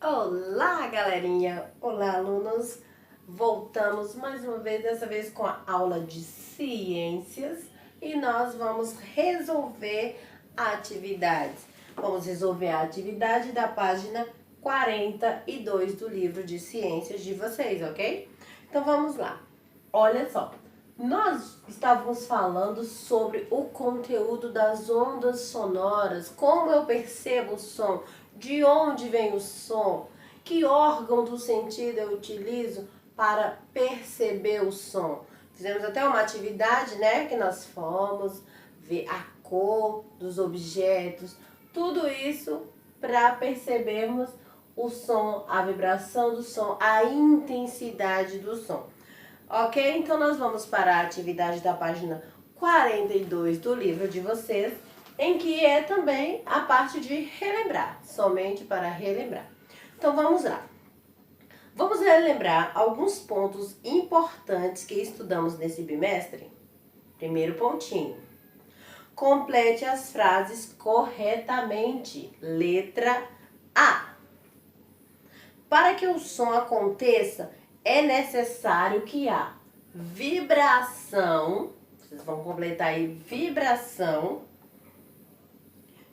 Olá, galerinha! Olá, alunos! Voltamos mais uma vez, dessa vez com a aula de ciências e nós vamos resolver atividades. Vamos resolver a atividade da página 42 do livro de ciências de vocês, ok? Então vamos lá. Olha só, nós estávamos falando sobre o conteúdo das ondas sonoras, como eu percebo o som, de onde vem o som, que órgão do sentido eu utilizo para perceber o som. Fizemos até uma atividade, né, que nós fomos ver a cor dos objetos, tudo isso para percebermos o som, a vibração do som, a intensidade do som. Ok? Então nós vamos para a atividade da página 42 do livro de vocês, em que é também a parte de relembrar, somente para relembrar. Então vamos lá. Vamos relembrar alguns pontos importantes que estudamos nesse bimestre? Primeiro pontinho. Complete as frases corretamente. Letra A. Para que o som aconteça, é necessário que a vibração, vocês vão completar aí, vibração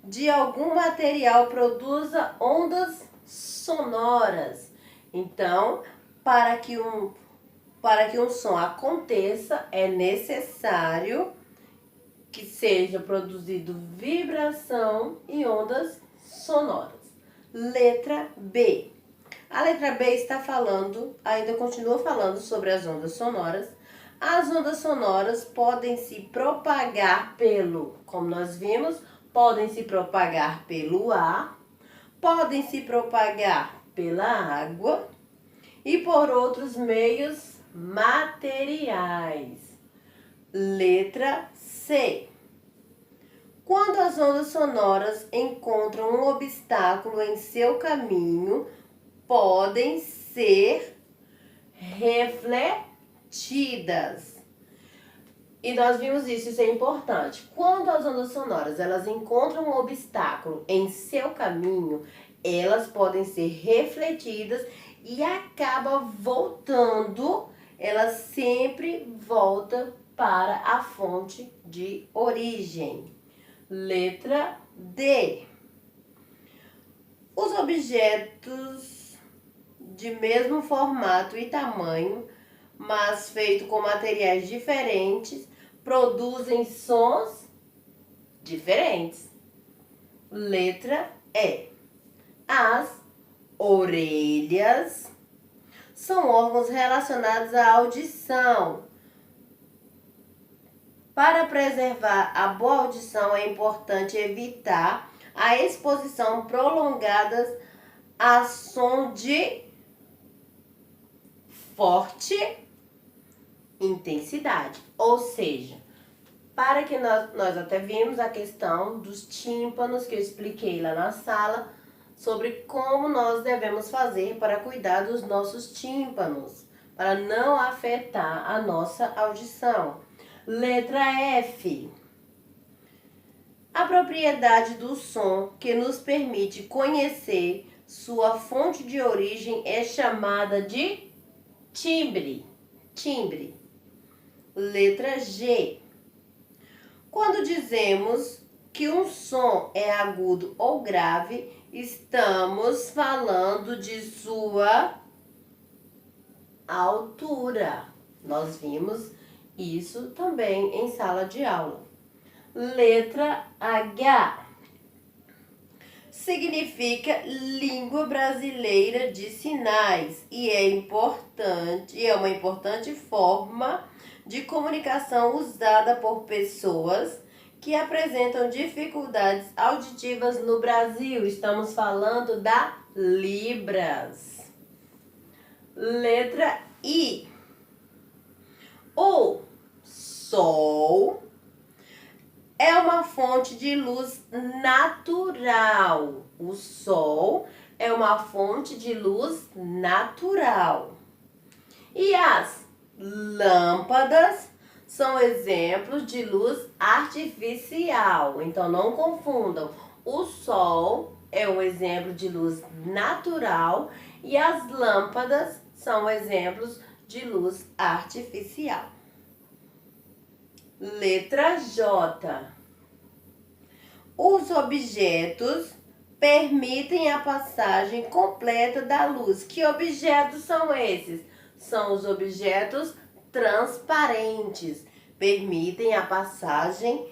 de algum material produza ondas sonoras. Então, para que um som aconteça, é necessário que seja produzido vibração e ondas sonoras. Letra B. A letra B está falando, ainda continua falando sobre as ondas sonoras. As ondas sonoras podem se propagar como nós vimos, podem se propagar pelo ar, podem se propagar pela água e por outros meios materiais. Letra C. Quando as ondas sonoras encontram um obstáculo em seu caminho, podem ser refletidas. E nós vimos isso é importante. Quando as ondas sonoras elas encontram um obstáculo em seu caminho, elas podem ser refletidas e acaba voltando, ela sempre volta para a fonte de origem. Letra D. Os objetos de mesmo formato e tamanho, mas feito com materiais diferentes, produzem sons diferentes. Letra E. As orelhas são órgãos relacionados à audição. Para preservar a boa audição, é importante evitar a exposição prolongada a som de forte intensidade. Ou seja, para que nós até vimos a questão dos tímpanos que eu expliquei lá na sala, sobre como nós devemos fazer para cuidar dos nossos tímpanos, para não afetar a nossa audição. Letra F. A propriedade do som que nos permite conhecer sua fonte de origem é chamada de timbre. Timbre. Letra G. Quando dizemos que um som é agudo ou grave, estamos falando de sua altura. Nós vimos isso também em sala de aula. Letra H. Significa língua brasileira de sinais e é uma importante forma de comunicação usada por pessoas que apresentam dificuldades auditivas no Brasil. Estamos falando da Libras. Letra I. O sol é uma fonte de luz natural. O sol é uma fonte de luz natural. E as lâmpadas são exemplos de luz artificial. Então não confundam. O sol é um exemplo de luz natural e as lâmpadas são exemplos de luz artificial. Letra J. Os objetos permitem a passagem completa da luz. Que objetos são esses? São os objetos transparentes. Permitem a passagem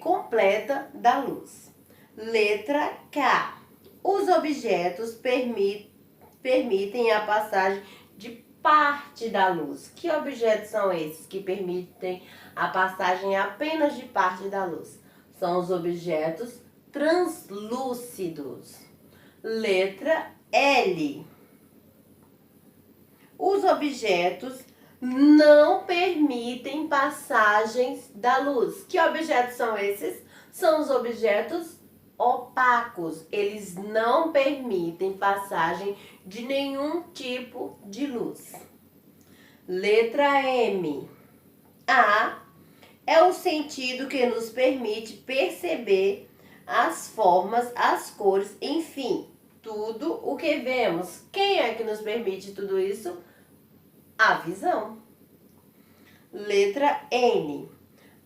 completa da luz. Letra K. Os objetos permitem a passagem de parte da luz. Que objetos são esses que permitem a passagem apenas de parte da luz? São os objetos translúcidos. Letra L. Os objetos não permitem passagens da luz. Que objetos são esses? São os objetos opacos. Eles não permitem passagem de nenhum tipo de luz. Letra M. A é o sentido que nos permite perceber as formas, as cores, enfim, tudo o que vemos. Quem é que nos permite tudo isso? A visão. Letra N.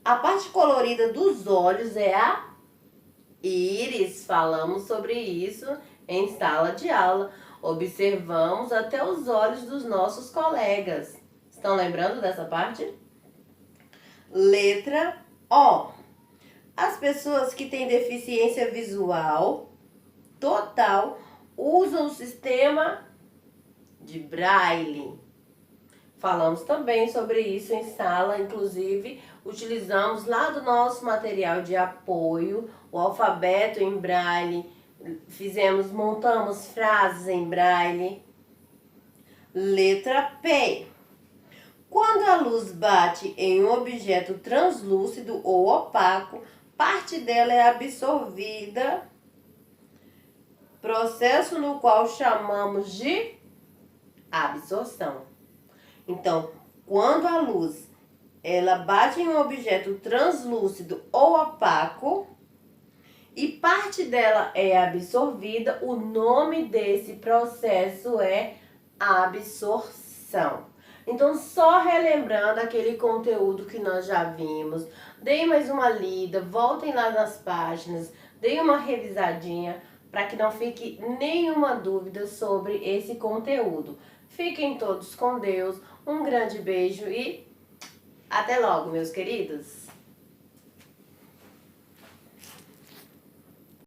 A parte colorida dos olhos é a íris. Falamos sobre isso em sala de aula. Observamos até os olhos dos nossos colegas. Estão lembrando dessa parte? Letra O. As pessoas que têm deficiência visual total usam o sistema de Braille. Falamos também sobre isso em sala, inclusive utilizamos lá do nosso material de apoio, o alfabeto em Braille, montamos frases em Braille. Letra P. Quando a luz bate em um objeto translúcido ou opaco, parte dela é absorvida, processo no qual chamamos de absorção. Então, quando a luz ela bate em um objeto translúcido ou opaco e parte dela é absorvida, o nome desse processo é absorção. Então, só relembrando aquele conteúdo que nós já vimos, deem mais uma lida, voltem lá nas páginas, deem uma revisadinha para que não fique nenhuma dúvida sobre esse conteúdo. Fiquem todos com Deus, um grande beijo e até logo, meus queridos!